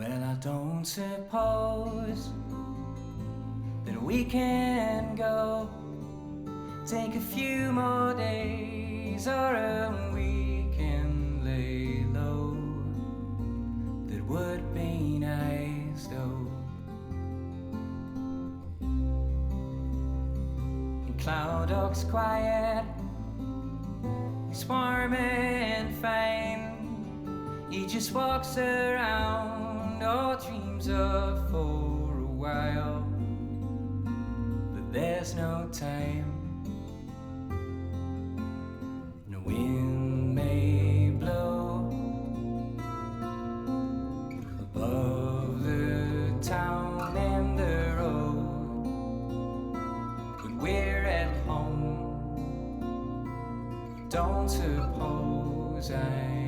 Well, I don't suppose that we can go take a few more days, or we can lay low. That would be nice though. And Cloud Oak's quiet, he's warm and fine. He just walks around, all dreams of for a while. But there's no time. No wind may blow above the town and the road, but we're at home. Don't suppose I